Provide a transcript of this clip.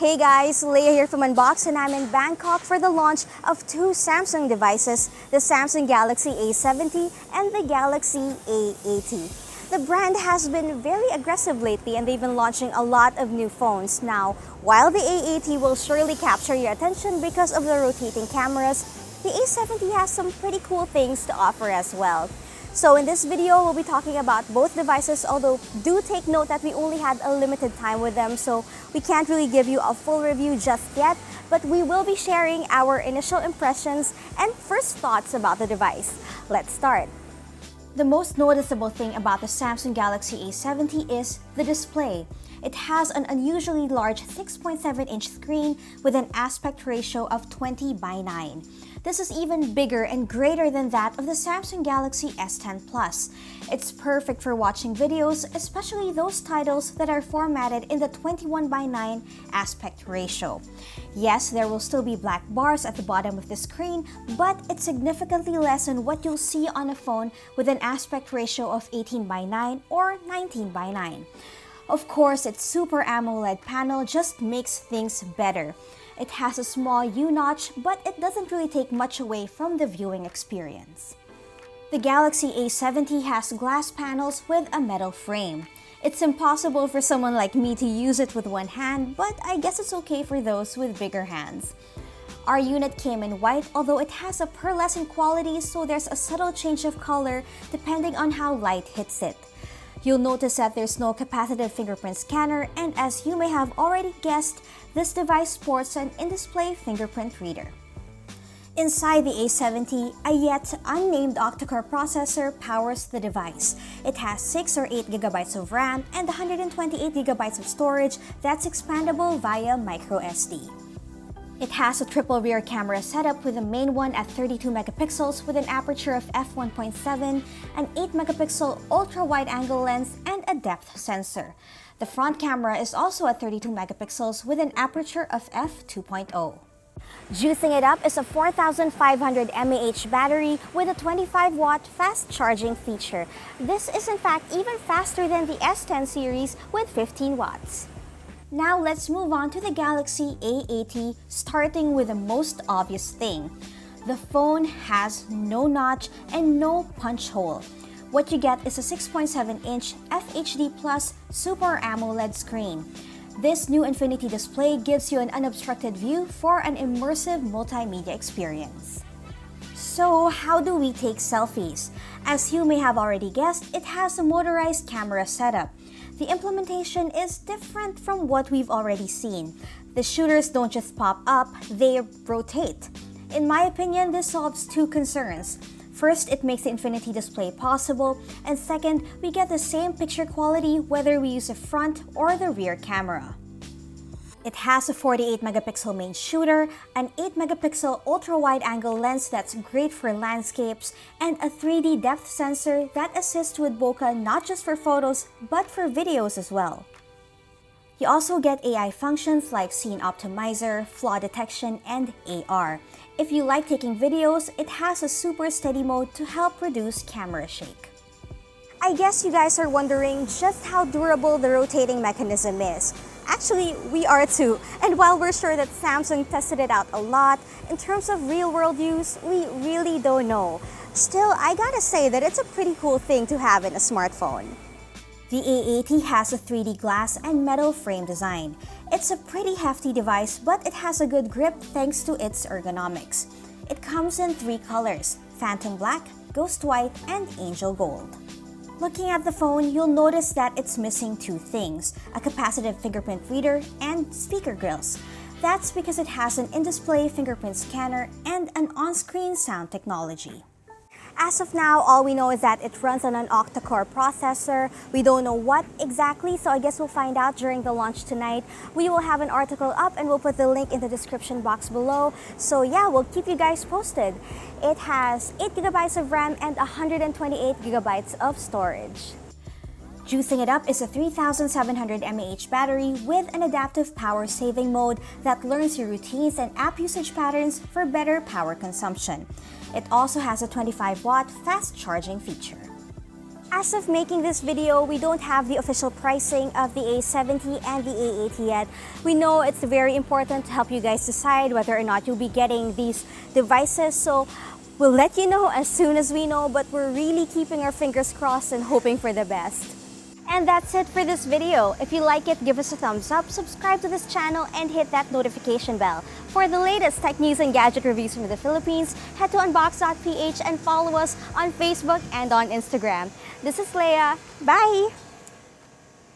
Hey guys, Leah here from Unbox and I'm in Bangkok for the launch of two Samsung devices, the Samsung Galaxy A70 and the Galaxy A80. The brand has been very aggressive lately and they've been launching a lot of new phones. Now, while the A80 will surely capture your attention because of the rotating cameras, the A70 has some pretty cool things to offer as well. So in this video, we'll be talking about both devices, although do take note that we only had a limited time with them, so we can't really give you a full review just yet, but we will be sharing our initial impressions and first thoughts about the device. Let's start. The most noticeable thing about the Samsung Galaxy A70 is the display. It has an unusually large 6.7-inch screen with an aspect ratio of 20:9. This is even bigger and greater than that of the Samsung Galaxy S10 Plus. It's perfect for watching videos, especially those titles that are formatted in the 21:9 aspect ratio. Yes, there will still be black bars at the bottom of the screen, but it's significantly less than what you'll see on a phone with an aspect ratio of 18:9 or 19:9. Of course, its Super AMOLED panel just makes things better. It has a small U-notch, but it doesn't really take much away from the viewing experience. The Galaxy A70 has glass panels with a metal frame. It's impossible for someone like me to use it with one hand, but I guess it's okay for those with bigger hands. Our unit came in white, although it has a pearlescent quality, so there's a subtle change of color depending on how light hits it. You'll notice that there's no capacitive fingerprint scanner, and as you may have already guessed, this device sports an in-display fingerprint reader. Inside the A70, a yet unnamed octa-core processor powers the device. It has 6 or 8 GB of RAM and 128 GB of storage that's expandable via microSD. It has a triple rear camera setup with the main one at 32 megapixels with an aperture of f1.7, an 8 megapixel ultra-wide-angle lens, and a depth sensor. The front camera is also at 32 megapixels with an aperture of f2.0. Juicing it up is a 4500 mAh battery with a 25-watt fast charging feature. This is in fact even faster than the S10 series with 15 watts. Now let's move on to the Galaxy A80, starting with the most obvious thing. The phone has no notch and no punch hole. What you get is a 6.7-inch FHD Plus Super AMOLED screen. This new infinity display gives you an unobstructed view for an immersive multimedia experience. So how do we take selfies? As you may have already guessed, it has a motorized camera setup. The implementation is different from what we've already seen. The shooters don't just pop up, they rotate. In my opinion, this solves two concerns. First, it makes the infinity display possible, and second, we get the same picture quality whether we use the front or the rear camera. It has a 48 megapixel main shooter, an 8 megapixel ultra-wide-angle lens that's great for landscapes, and a 3D depth sensor that assists with bokeh not just for photos, but for videos as well. You also get AI functions like Scene Optimizer, Flaw Detection, and AR. If you like taking videos, it has a super steady mode to help reduce camera shake. I guess you guys are wondering just how durable the rotating mechanism is. Actually, we are too. And while we're sure that Samsung tested it out a lot, in terms of real-world use, we really don't know. Still, I gotta say that it's a pretty cool thing to have in a smartphone. The A80 has a 3D glass and metal frame design. It's a pretty hefty device, but it has a good grip thanks to its ergonomics. It comes in 3 colors: Phantom Black, Ghost White, and Angel Gold. Looking at the phone, you'll notice that it's missing 2 things: a capacitive fingerprint reader and speaker grills. That's because it has an in-display fingerprint scanner and an on-screen sound technology. As of now, all we know is that it runs on an octa-core processor. We don't know what exactly, so I guess we'll find out during the launch tonight. We will have an article up and we'll put the link in the description box below. So yeah, we'll keep you guys posted. It has 8 GB of RAM and 128 GB of storage. Juicing it up is a 3700 mAh battery with an adaptive power saving mode that learns your routines and app usage patterns for better power consumption. It also has a 25-watt fast charging feature. As of making this video, we don't have the official pricing of the A70 and the A80 yet. We know it's very important to help you guys decide whether or not you'll be getting these devices, so we'll let you know as soon as we know, but we're really keeping our fingers crossed and hoping for the best. And that's it for this video. If you like it, give us a thumbs up, subscribe to this channel, and hit that notification bell. For the latest tech news and gadget reviews from the Philippines, head to unbox.ph and follow us on Facebook and on Instagram. This is Leia. Bye!